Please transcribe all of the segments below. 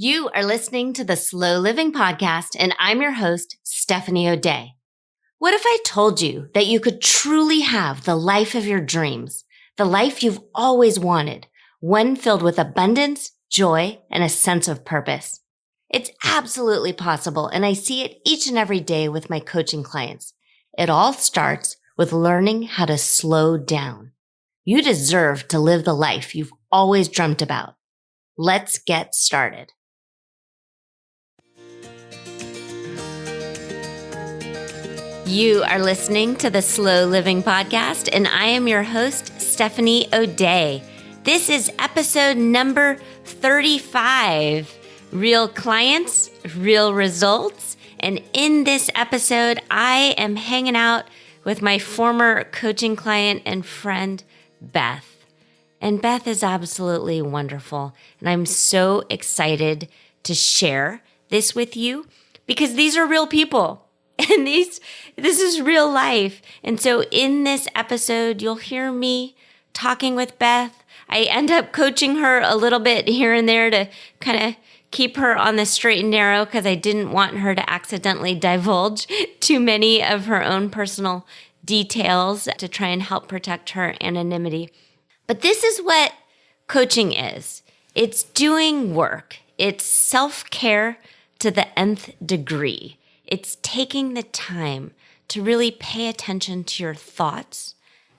You are listening to the Slow Living Podcast, and I'm your host, Stephanie O'Day. What if I told you that you could truly have the life of your dreams, the life you've always wanted, one filled with abundance, joy, and a sense of purpose? It's absolutely possible, and I see it each and every day with my coaching clients. It all starts with learning how to slow down. You deserve to live the life you've always dreamt about. Let's get started. You are listening to the Slow Living Podcast, and I am your host, Stephanie O'Day. This is episode number 35, Real Clients, Real Results. And in this episode, I am hanging out with my former coaching client and friend, Beth. And Beth is absolutely wonderful. And I'm so excited to share this with you because these are real people. And this is real life. And so in this episode, you'll hear me talking with Beth. I end up coaching her a little bit here and there to kind of keep her on the straight and narrow because I didn't want her to accidentally divulge too many of her own personal details to try and help protect her anonymity. But this is what coaching is. It's doing work. It's self-care to the nth degree. It's taking the time to really pay attention to your thoughts,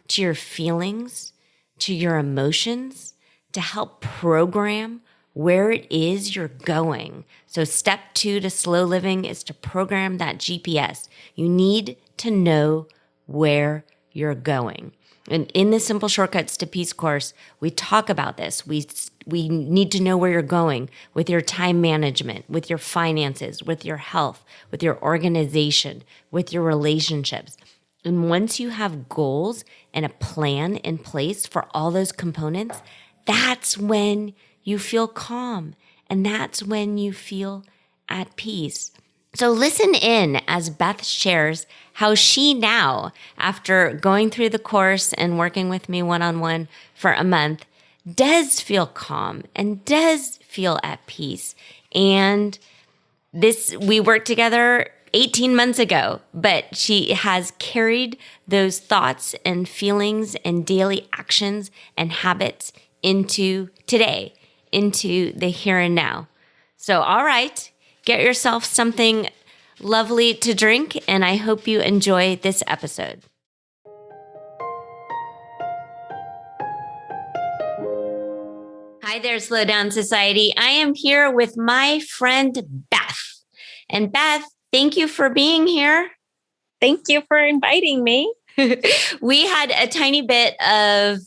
to your feelings, to your emotions, to help program where it is you're going. So step 2 to slow living is to program that GPS. You need to know where you're going. And in the Simple Shortcuts to Peace course, we talk about this. We need to know where you're going with your time management, with your finances, with your health, with your organization, with your relationships. And once you have goals and a plan in place for all those components, that's when you feel calm and that's when you feel at peace. So listen in as Beth shares how she now, after going through the course and working with me one-on-one for a month, does feel calm and does feel at peace. And we worked together 18 months ago, but she has carried those thoughts and feelings and daily actions and habits into today, into the here and now. So, all right, get yourself something lovely to drink, and I hope you enjoy this episode. Hi there, Slow Down Society. I am here with my friend, Beth. And Beth, thank you for being here. Thank you for inviting me. We had a tiny bit of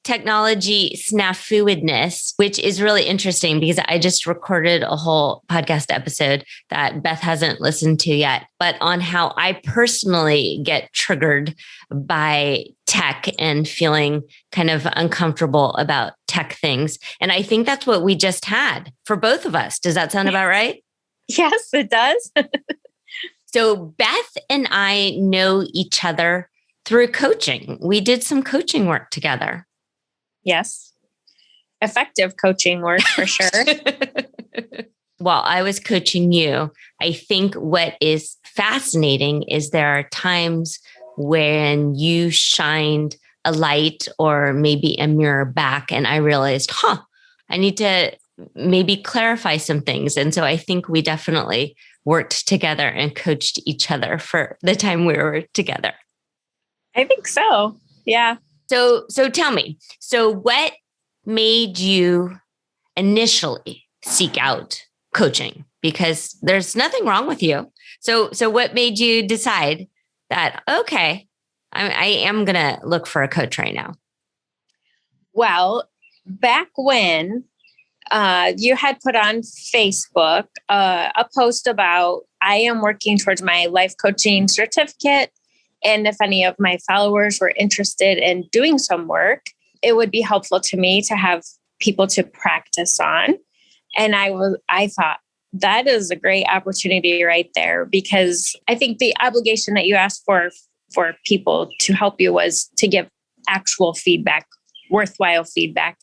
technology snafuedness, which is really interesting because I just recorded a whole podcast episode that Beth hasn't listened to yet, but on how I personally get triggered by tech and feeling kind of uncomfortable about tech things. And I think that's what we just had for both of us. Does that sound about right? Yes, it does. So Beth and I know each other through coaching. We did some coaching work together. Yes. Effective coaching work for sure. While I was coaching you, I think what is fascinating is there are times when you shined a light or maybe a mirror back and I realized, I need to maybe clarify some things. And so I think we definitely worked together and coached each other for the time we were together. I think so. Yeah. So tell me, so what made you initially seek out coaching? Because there's nothing wrong with you. So what made you decide that, okay, I am going to look for a coach right now? Well, back when you had put on Facebook a post about I am working towards my life coaching certificate. And if any of my followers were interested in doing some work, it would be helpful to me to have people to practice on. And I thought that is a great opportunity right there, because I think the obligation that you asked for people to help you was to give actual feedback, worthwhile feedback.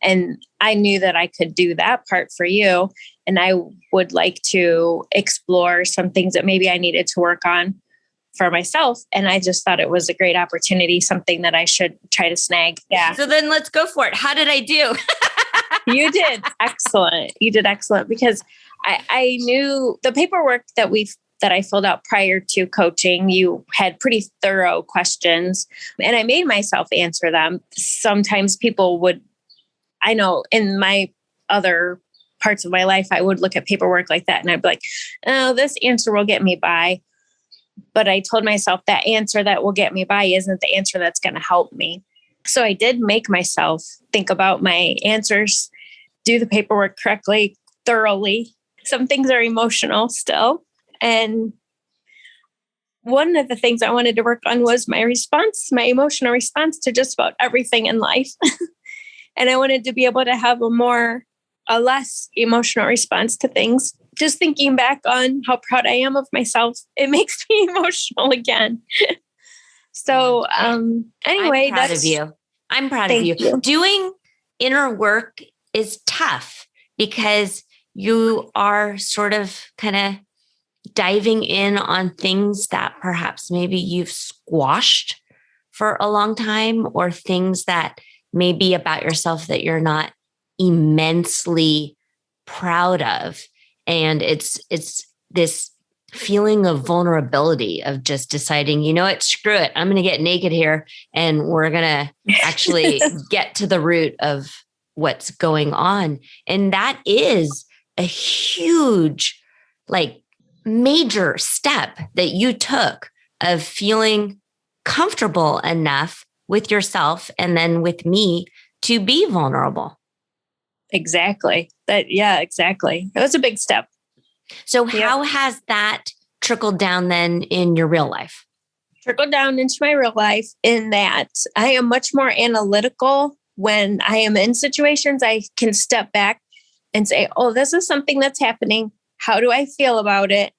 And I knew that I could do that part for you. And I would like to explore some things that maybe I needed to work on for myself. And I just thought it was a great opportunity, something that I should try to snag. Yeah. So then let's go for it. How did I do? You did excellent. You did excellent because I knew the paperwork that I filled out prior to coaching, you had pretty thorough questions and I made myself answer them. Sometimes people would, I know in my other parts of my life, I would look at paperwork like that and I'd be like, oh, this answer will get me by. But I told myself that answer that will get me by isn't the answer that's going to help me. So I did make myself think about my answers, do the paperwork correctly, thoroughly. Some things are emotional still. And one of the things I wanted to work on was my emotional response to just about everything in life. And I wanted to be able to have a less emotional response to things. Just thinking back on how proud I am of myself, it makes me emotional again. So anyway, I'm proud of you. I'm proud of you. Doing inner work is tough because you are sort of kind of diving in on things that perhaps maybe you've squashed for a long time, or things that may be about yourself that you're not immensely proud of. And it's this feeling of vulnerability of just deciding, you know what, screw it. I'm going to get naked here and we're going to actually get to the root of what's going on. And that is a huge, major step that you took of feeling comfortable enough with yourself and then with me to be vulnerable. Exactly. Exactly. It was a big step. So how has that trickled down then in your real life? Trickled down into my real life in that I am much more analytical when I am in situations. I can step back and say, oh, this is something that's happening. How do I feel about it?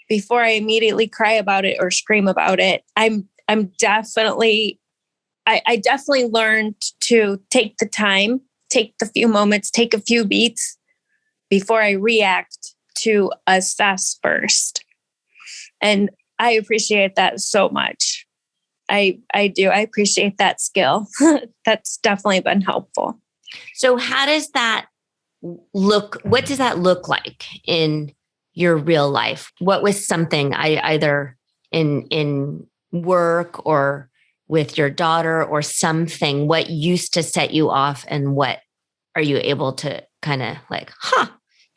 Before I immediately cry about it or scream about it. I definitely learned to take the time, take the few moments, take a few beats before I react, to assess first. And I appreciate that so much. I do. I appreciate that skill. That's definitely been helpful. So how does that look? What does that look like in your real life? What was something either in work or with your daughter or something, what used to set you off, and what are you able to kind of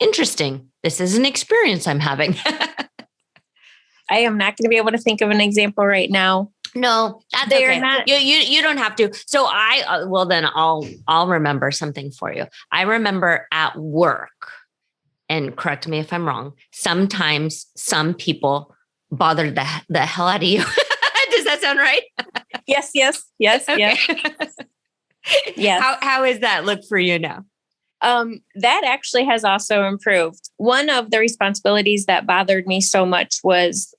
interesting. This is an experience I'm having. I am not going to be able to think of an example right now. No, that's okay. Not. You don't have to. So then I'll remember something for you. I remember at work, and correct me if I'm wrong, sometimes some people bothered the hell out of you. Does that sound right? Yes. Okay. Yes. How does that look for you now? That actually has also improved. One of the responsibilities that bothered me so much was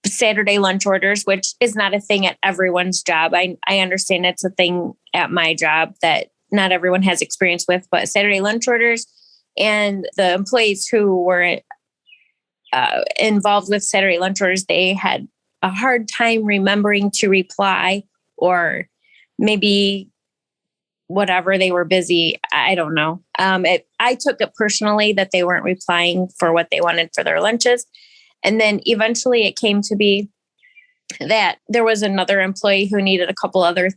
Saturday lunch orders, which is not a thing at everyone's job. I understand it's a thing at my job that not everyone has experience with, but Saturday lunch orders, and the employees who were involved with Saturday lunch orders, they had a hard time remembering to reply, or maybe whatever, they were busy. I don't know. I took it personally that they weren't replying for what they wanted for their lunches. And then eventually it came to be that there was another employee who needed a couple other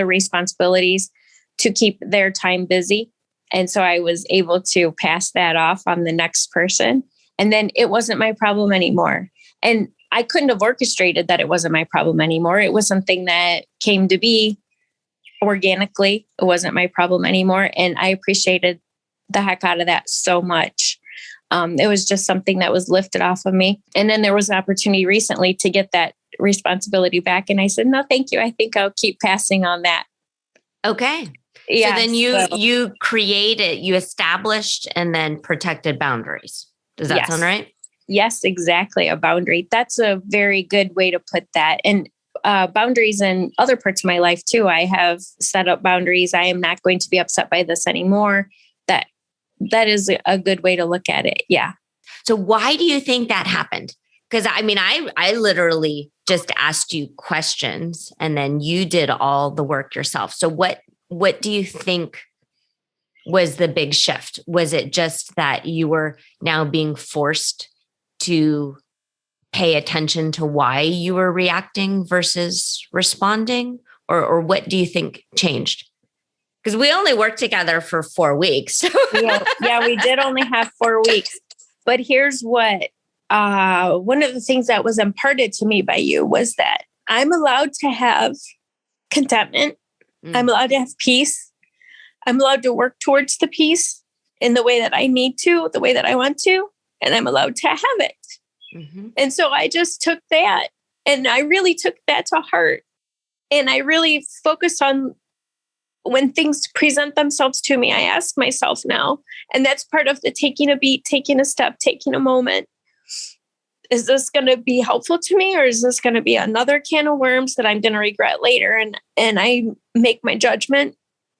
responsibilities to keep their time busy. And so I was able to pass that off on the next person. And then it wasn't my problem anymore. And I couldn't have orchestrated that it wasn't my problem anymore. It was something that came to be organically. It wasn't my problem anymore. And I appreciated the heck out of that so much. It was just something that was lifted off of me. And then there was an opportunity recently to get that responsibility back. And I said, no, thank you. I think I'll keep passing on that. Okay. Yeah. So then you established and then protected boundaries. Does that sound right? Yes, exactly. A boundary. That's a very good way to put that. And boundaries in other parts of my life too. I have set up boundaries. I am not going to be upset by this anymore. That is a good way to look at it. Yeah. So why do you think that happened? Because I mean, I literally just asked you questions and then you did all the work yourself. So what do you think was the big shift? Was it just that you were now being forced to pay attention to why you were reacting versus responding? Or what do you think changed? Because we only worked together for 4 weeks. Yeah, we did only have 4 weeks. But here's what, one of the things that was imparted to me by you was that I'm allowed to have contentment. I'm allowed to have peace. I'm allowed to work towards the peace in the way that I need to, the way that I want to, and I'm allowed to have it. Mm-hmm. And so I just took that and I really took that to heart. And I really focused on when things present themselves to me, I ask myself now, and that's part of the taking a beat, taking a step, taking a moment. Is this going to be helpful to me, or is this going to be another can of worms that I'm going to regret later? And I make my judgment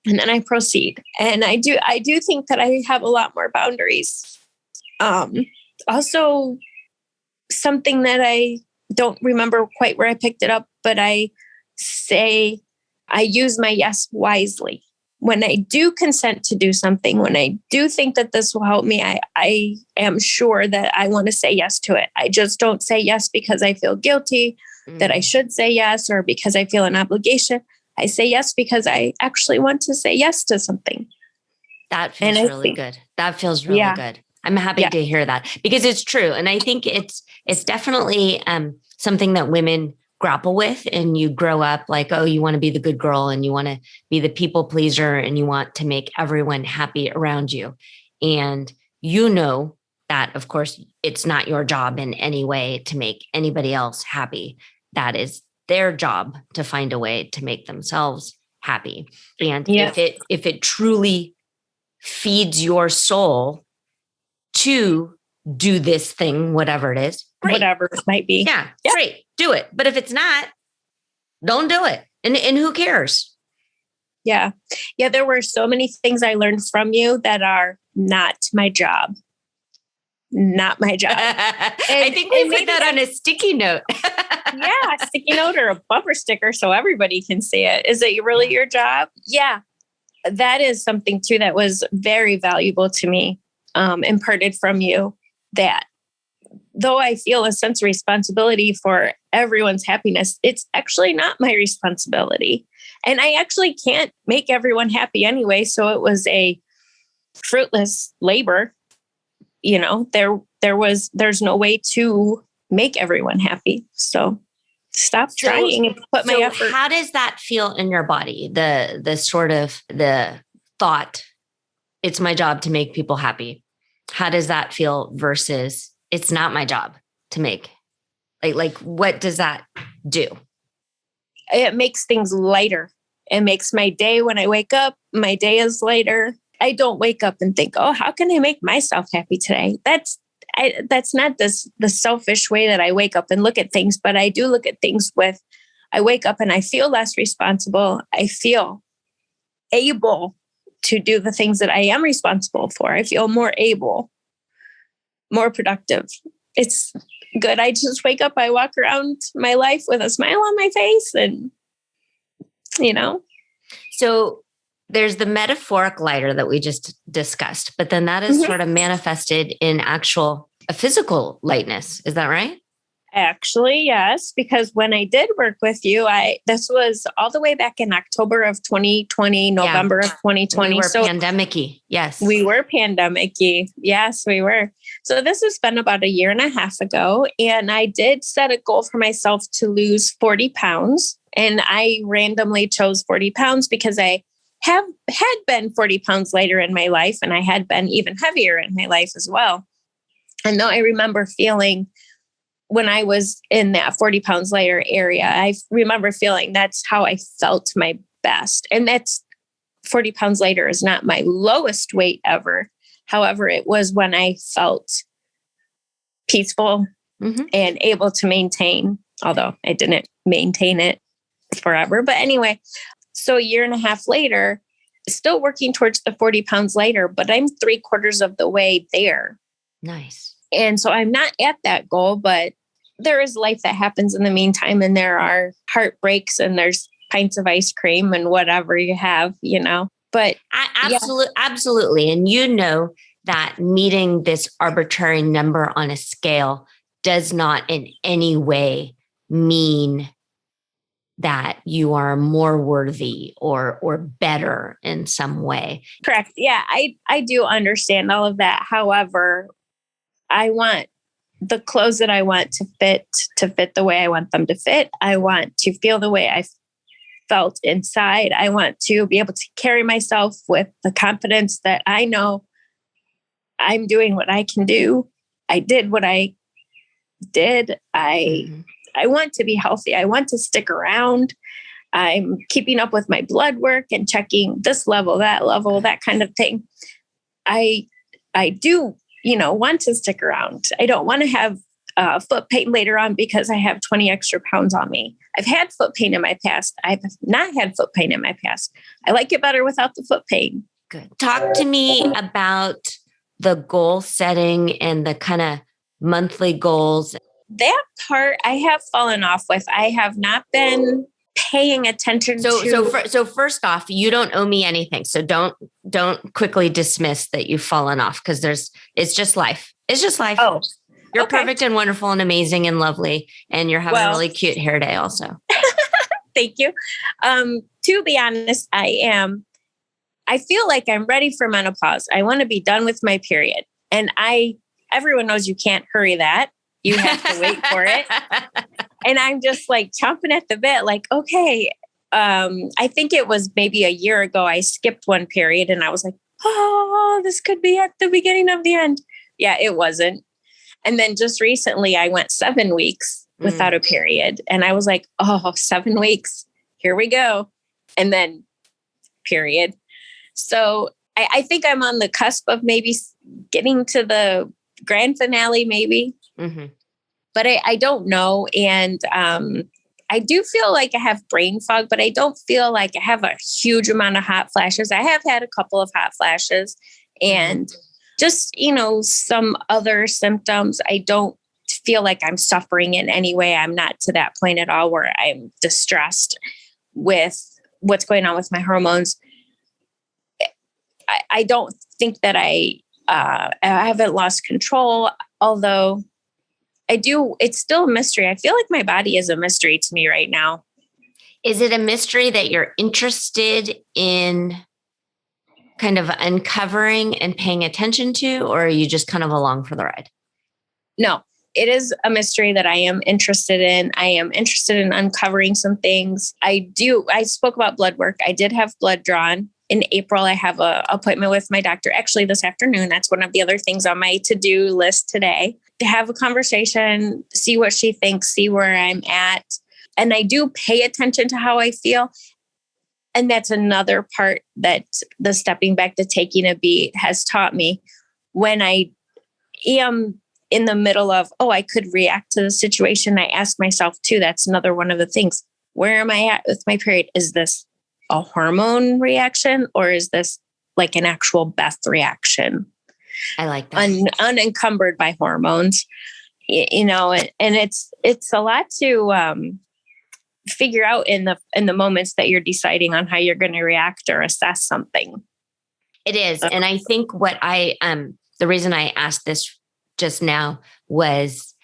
and then I proceed. And I do think that I have a lot more boundaries. Also, something that I don't remember quite where I picked it up, but I say I use my yes wisely. When I do consent to do something, when I do think that this will help me, I am sure that I want to say yes to it. I just don't say yes because I feel guilty that I should say yes, or because I feel an obligation. I say yes because I actually want to say yes to something. That feels really good. That feels really good. I'm happy to hear that, because it's true. And I think it's definitely something that women grapple with, and you grow up like, oh, you want to be the good girl and you want to be the people pleaser and you want to make everyone happy around you. And you know that, of course, it's not your job in any way to make anybody else happy. That is their job to find a way to make themselves happy. And if it truly feeds your soul to do this thing, whatever it is, great. Whatever it might be. Yeah, great. Do it. But if it's not, don't do it. And who cares? Yeah. Yeah. There were so many things I learned from you that are not my job. Not my job. I think we put that on a sticky note. Yeah. A sticky note or a bumper sticker so everybody can see it. Is it really your job? Yeah. That is something too that was very valuable to me, imparted from you, that though I feel a sense of responsibility for everyone's happiness, it's actually not my responsibility. And I actually can't make everyone happy anyway. So it was a fruitless labor. You know, there's no way to make everyone happy. So stop trying and put my effort. How does that feel in your body? The sort of the thought, it's my job to make people happy. How does that feel versus it's not my job to make? Like what does that do? It makes things lighter. It makes my day, when I wake up, my day is lighter. I don't wake up and think, oh, how can I make myself happy today? That's not the selfish way that I wake up and look at things, but I do look at things with, I wake up and I feel less responsible. I feel able to do the things that I am responsible for. I feel more able, more productive. It's good. I just wake up, I walk around my life with a smile on my face, and, you know. So there's the metaphoric lighter that we just discussed, but then that is sort of manifested in a physical lightness. Is that right? Actually, yes, because when I did work with you, this was all the way back in October of 2020, November of 2020. We were pandemic-y. Yes. We were pandemic-y. Yes, we were. So this has been about a year and a half ago. And I did set a goal for myself to lose 40 pounds. And I randomly chose 40 pounds because I had been 40 pounds lighter in my life. And I had been even heavier in my life as well. And though I remember feeling, when I was in that 40 pounds lighter area, I remember feeling that's how I felt my best. And that's 40 pounds lighter is not my lowest weight ever. However, it was when I felt peaceful and able to maintain, although I didn't maintain it forever. But anyway, so a year and a half later, still working towards the 40 pounds lighter, but I'm 3/4 of the way there. Nice. And so I'm not at that goal, but there is life that happens in the meantime. And there are heartbreaks and there's pints of ice cream and whatever you have, but Absolutely. And you know that meeting this arbitrary number on a scale does not in any way mean that you are more worthy or better in some way. Correct. Yeah, I do understand all of that. However, I want the clothes that I want to fit the way I want them to fit. I want to feel the way I felt inside. I want to be able to carry myself with the confidence that I know I'm doing what I can do. I did what I did. I want to be healthy. I want to stick around. I'm keeping up with my blood work and checking this level, that kind of thing. I do, want to stick around. I don't want to have foot pain later on because I have 20 extra pounds on me. I've had foot pain in my past. I've not had foot pain in my past. I like it better without the foot pain. Good. Talk to me about the goal setting and the kind of monthly goals. That part I have fallen off with. I have not been paying attention to. So first off, you don't owe me anything. So don't quickly dismiss that you've fallen off because it's just life. It's just life. Oh, you're okay. perfect and wonderful and amazing and lovely. And you're having a really cute hair day also. Thank you. To be honest, I feel like I'm ready for menopause. I want to be done with my period. And everyone knows you can't hurry that. You have to wait for it. And I'm just like chomping at the bit, like, okay. I think it was maybe a year ago, I skipped one period and I was like, oh, this could be at the beginning of the end. Yeah, it wasn't. And then just recently I went 7 weeks without a period. And I was like, oh, 7 weeks, here we go. And then period. So I think I'm on the cusp of maybe getting to the grand finale, maybe. Mm-hmm. But I don't know. And I do feel like I have brain fog, but I don't feel like I have a huge amount of hot flashes. I have had a couple of hot flashes and just, some other symptoms. I don't feel like I'm suffering in any way. I'm not to that point at all where I'm distressed with what's going on with my hormones. I don't think that I haven't lost control, although I do. It's still a mystery. I feel like my body is a mystery to me right now. Is it a mystery that you're interested in kind of uncovering and paying attention to, or are you just kind of along for the ride? No, it is a mystery that I am interested in. I am interested in uncovering some things. I spoke about blood work. I did have blood drawn. In April, I have an appointment with my doctor. Actually, this afternoon, that's one of the other things on my to-do list today, to have a conversation, see what she thinks, see where I'm at. And I do pay attention to how I feel. And that's another part that the stepping back to taking a beat has taught me. When I am in the middle of, I could react to the situation, I ask myself too, that's another one of the things. Where am I at with my period? Is this a hormone reaction or is this like an actual Beth reaction? I like that. Unencumbered by hormones, and it's a lot to figure out in the moments that you're deciding on how you're going to react or assess something. It is. And I think the reason I asked this just now was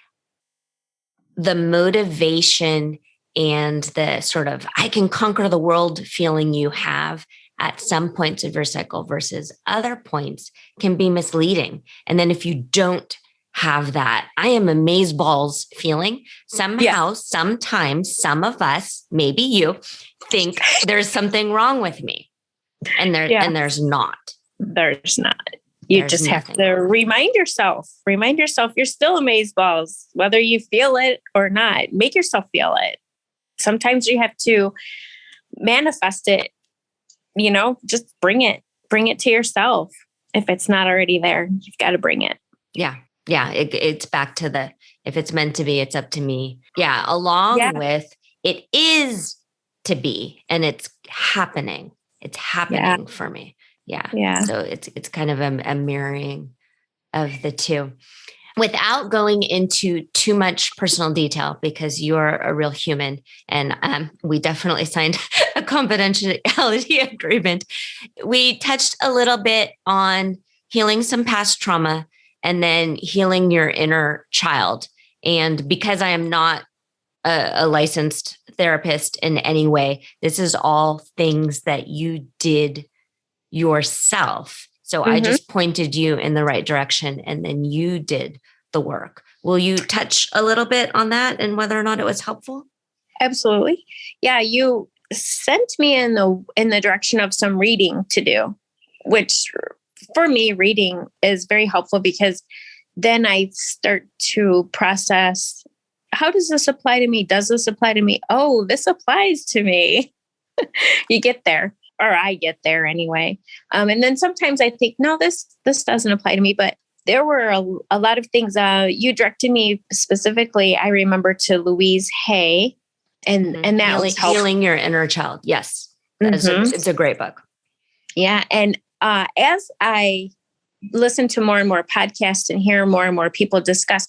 the motivation and the sort of, I can conquer the world feeling you have at some points of your cycle versus other points can be misleading. And then if you don't have that, I am amazeballs feeling, somehow, sometimes some of us, maybe you, think there's something wrong with me. And there's not. There's not. You just have to remind yourself you're still amazeballs, whether you feel it or not. Make yourself feel it. Sometimes you have to manifest it, just bring it to yourself. If it's not already there, you've got to bring it. Yeah. Yeah. It's back to if it's meant to be, it's up to me. Yeah. Along with it is to be, and it's happening. It's happening for me. Yeah. Yeah. So it's kind of a mirroring of the two. Without going into too much personal detail, because you're a real human, and we definitely signed a confidentiality agreement. We touched a little bit on healing some past trauma and then healing your inner child. And because I am not a licensed therapist in any way, this is all things that you did yourself. So I just pointed you in the right direction, and then you did the work. Will you touch a little bit on that and whether or not it was helpful? Absolutely. Yeah, you sent me in the direction of some reading to do, which for me, reading is very helpful because then I start to process, how does this apply to me? Does this apply to me? Oh, this applies to me. You get there, or I get there anyway. And then sometimes I think, no, this doesn't apply to me. But there were a lot of things. You directed me specifically, I remember, to Louise Hay, and that was helpful. Healing Your Inner Child. Yes, it's a great book. Yeah, and as I listen to more and more podcasts and hear more and more people discuss,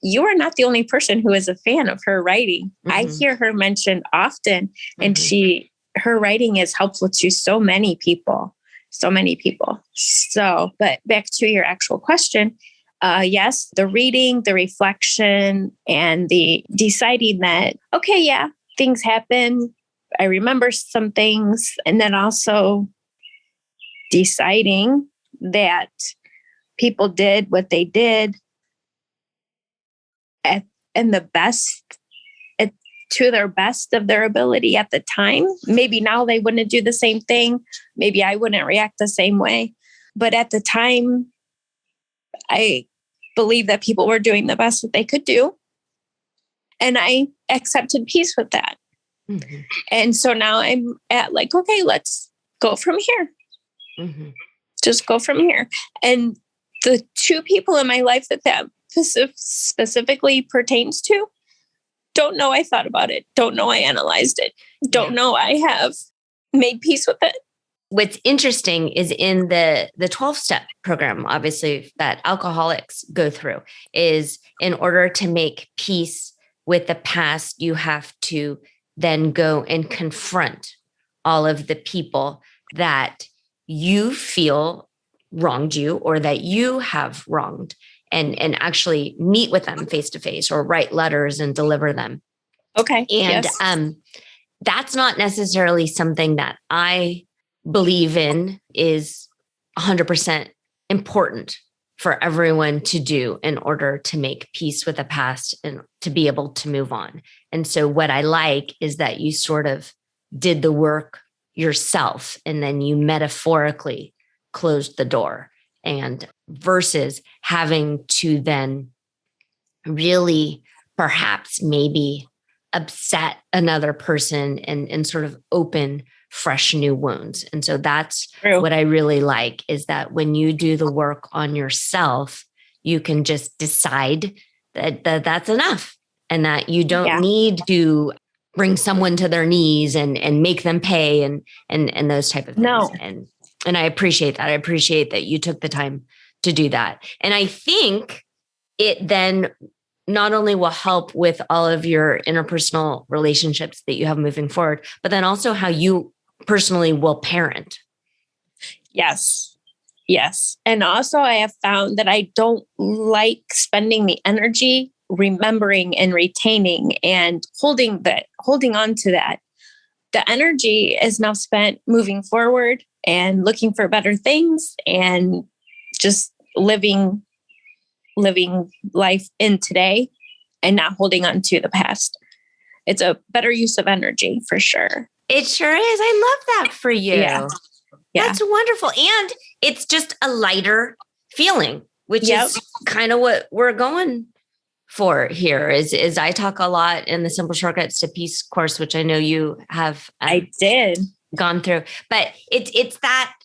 you are not the only person who is a fan of her writing. I hear her mentioned often, and her writing is helpful to so many people. So, but back to your actual question. Yes, the reading, the reflection, and the deciding that, okay, yeah, things happen. I remember some things. And then also deciding that people did what they did in the best, to their best of their ability at the time. Maybe now they wouldn't do the same thing. Maybe I wouldn't react the same way. But at the time, I believe that people were doing the best that they could do. And I accepted peace with that. And so now I'm at like, okay, let's go from here. Just go from here. And the two people in my life that specifically pertains to, don't know I thought about it. Don't know I analyzed it. Don't know I have made peace with it. What's interesting is in the 12-step program, obviously, that alcoholics go through, is in order to make peace with the past, you have to then go and confront all of the people that you feel wronged you or that you have wronged, and actually meet with them face to face or write letters and deliver them. Okay. And that's not necessarily something that I believe in is 100% important for everyone to do in order to make peace with the past and to be able to move on. And so what I like is that you sort of did the work yourself, and then you metaphorically closed the door, and versus having to then really perhaps maybe upset another person and sort of open fresh new wounds. And so that's what I really like, is that when you do the work on yourself, you can just decide that that's enough, and that you don't need to bring someone to their knees and make them pay and those type of things. No. And I appreciate that. I appreciate that you took the time to do that. And I think it then not only will help with all of your interpersonal relationships that you have moving forward, but then also how you personally will parent. Yes. And also I have found that I don't like spending the energy remembering and retaining and holding on to that. The energy is now spent moving forward and looking for better things and just living life in today and not holding on to the past. It's a better use of energy for sure. It sure is. I love that for you. Yeah. That's wonderful. And it's just a lighter feeling, which is kind of what we're going for here. Is I talk a lot in the Simple Shortcuts to Peace course, which I know you have I did gone through, but it's that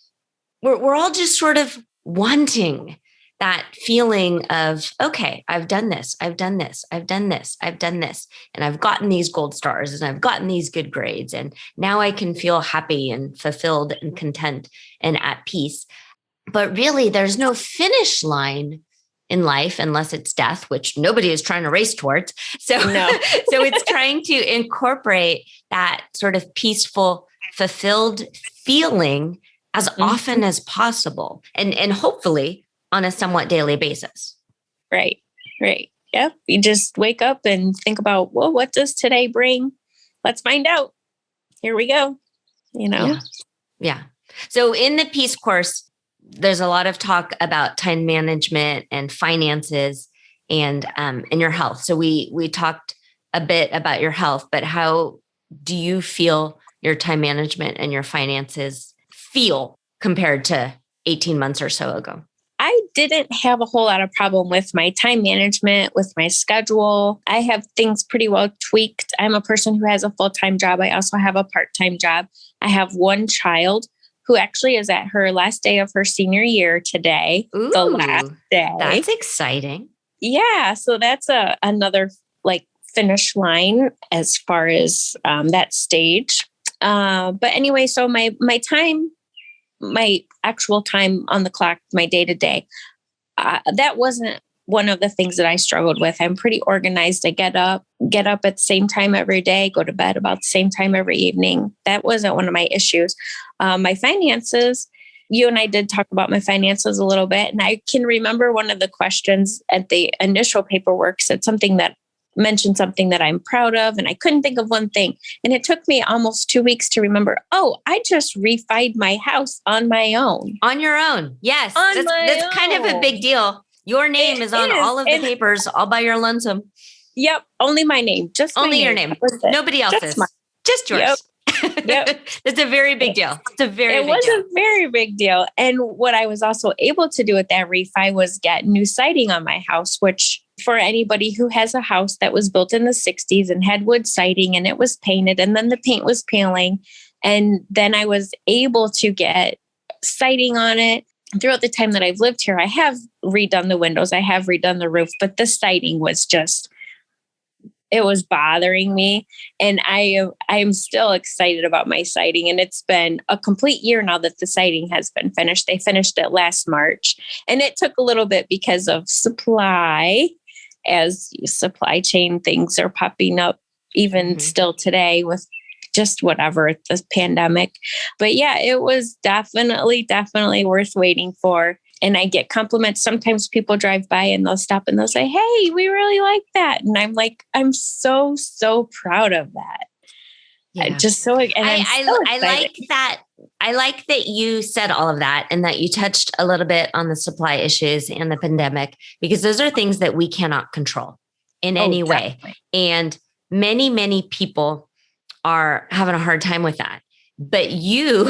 we're all just sort of wanting that feeling of, okay, I've done this, I've done this, I've done this, I've done this, and I've gotten these gold stars and I've gotten these good grades. And now I can feel happy and fulfilled and content and at peace. But really, there's no finish line in life unless it's death, which nobody is trying to race towards. So, No. so it's trying to incorporate that sort of peaceful, fulfilled feeling as often as possible, and hopefully on a somewhat daily basis. Right. Yep. You just wake up and think about, well, what does today bring? Let's find out. Here we go. Yeah. So in the Peace course, there's a lot of talk about time management and finances and your health. So we talked a bit about your health, but how do you feel your time management and your finances feel compared to 18 months or so ago? I didn't have a whole lot of problem with my time management, with my schedule. I have things pretty well tweaked. I'm a person who has a full-time job. I also have a part-time job. I have one child who actually is at her last day of her senior year today. Ooh, the last day. That's exciting. Yeah. So that's another like finish line as far as that stage. But anyway, so my actual time on the clock, my day to day, that wasn't one of the things that I struggled with. I'm pretty organized. I get up at the same time every day, go to bed about the same time every evening. That wasn't one of my issues. My finances, you and I did talk about my finances a little bit. And I can remember one of the questions at the initial paperwork mentioned something that I'm proud of. And I couldn't think of one thing. And it took me almost 2 weeks to remember, I just refied my house on my own. On your own. Yes. That's kind of a big deal. Your name is on all of the papers all by your lonesome. Yep. Only my name. Just only my your name. Nobody else's. Just yours. Yep. That's a very big deal. It was a very big deal. And what I was also able to do with that refi was get new siding on my house, which for anybody who has a house that was built in the 60s and had wood siding and it was painted and then the paint was peeling. And then I was able to get siding on it. Throughout the time that I've lived here, I have redone the windows, I have redone the roof, but the siding was it was bothering me. And I'm still excited about my siding. And it's been a complete year now that the siding has been finished. They finished it last March. And it took a little bit because of supply, as supply chain things are popping up even still today with just whatever, the pandemic. But yeah, it was definitely worth waiting for. And I get compliments. Sometimes people drive by and they'll stop and they'll say, "Hey, we really like that." And I'm like, I'm so proud of that. Yeah. I like that. I like that you said all of that and that you touched a little bit on the supply issues and the pandemic, because those are things that we cannot control in any way. And many people are having a hard time with that. But you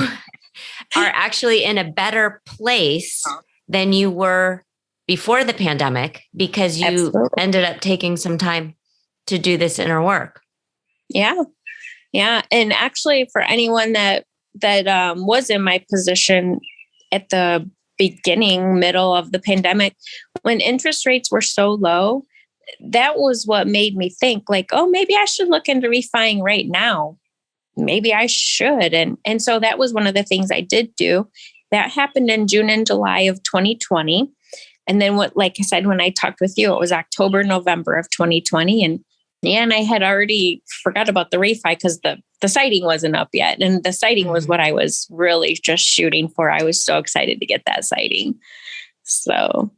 are actually in a better place than you were before the pandemic because you ended up taking some time to do this inner work. Yeah. Yeah. And actually for anyone that was in my position at the middle of the pandemic, when interest rates were so low, that was what made me think like, maybe I should look into refining right now. Maybe I should. And so that was one of the things I did do. That happened in June and July of 2020. And then like I said, when I talked with you, it was October, November of 2020. And I had already forgot about the refi because the siding wasn't up yet. And the siding was what I was really just shooting for. I was so excited to get that siding. So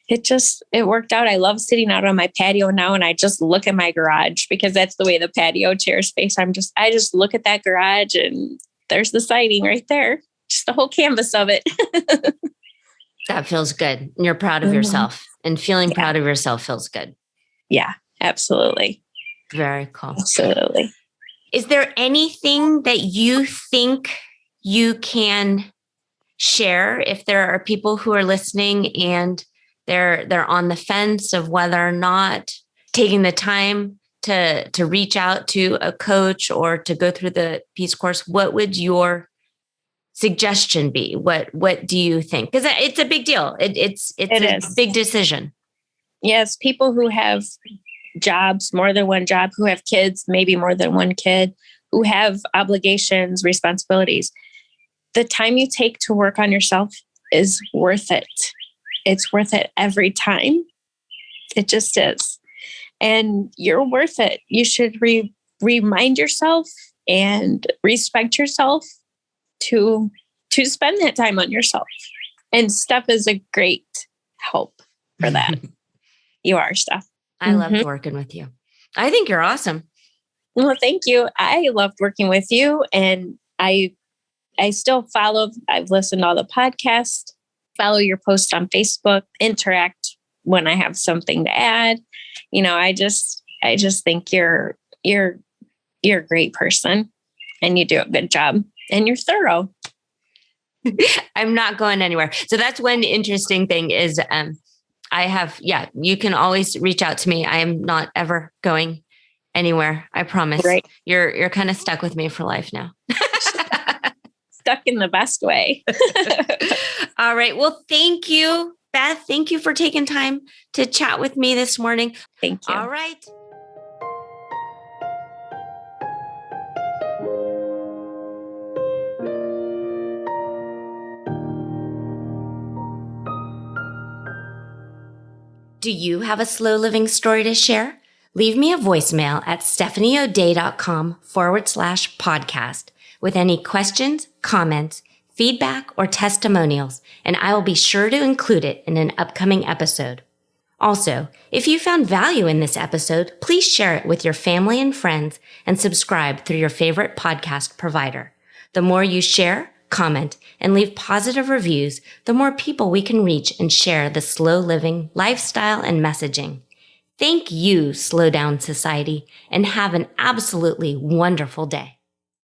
it worked out. I love sitting out on my patio now and I just look at my garage because that's the way the patio chairs face. I just look at that garage and there's the siding right there. Just the whole canvas of it. That feels good. And you're proud of yourself, and feeling proud of yourself feels good. Yeah, absolutely. Very cool. Absolutely. Is there anything that you think you can share if there are people who are listening and they're on the fence of whether or not taking the time to reach out to a coach or to go through the Peace course? What would your suggestion be? What do you think? Because it's a big deal. It's a big decision. Yes, people who have jobs, more than one job, who have kids, maybe more than one kid, who have obligations, responsibilities. The time you take to work on yourself is worth it. It's worth it every time. It just is. And you're worth it. You should remind yourself and respect yourself to spend that time on yourself. And Steph is a great help for that. You are, Steph. I loved working with you. I think you're awesome. Well, thank you. I loved working with you, and I still follow. I've listened to all the podcasts, follow your posts on Facebook, interact when I have something to add. I just think you're a great person, and you do a good job, and you're thorough. I'm not going anywhere. So that's one interesting thing is, you can always reach out to me. I am not ever going anywhere. I promise. Right. You're kind of stuck with me for life now. Stuck in the best way. All right. Well, thank you, Beth. Thank you for taking time to chat with me this morning. Thank you. All right. Do you have a slow living story to share? Leave me a voicemail at stephanieodea.com/podcast with any questions, comments, feedback, or testimonials, and I will be sure to include it in an upcoming episode. Also, if you found value in this episode, please share it with your family and friends and subscribe through your favorite podcast provider. The more you share, comment, and leave positive reviews, the more people we can reach and share the slow living lifestyle and messaging. Thank you, Slow Down Society, and have an absolutely wonderful day.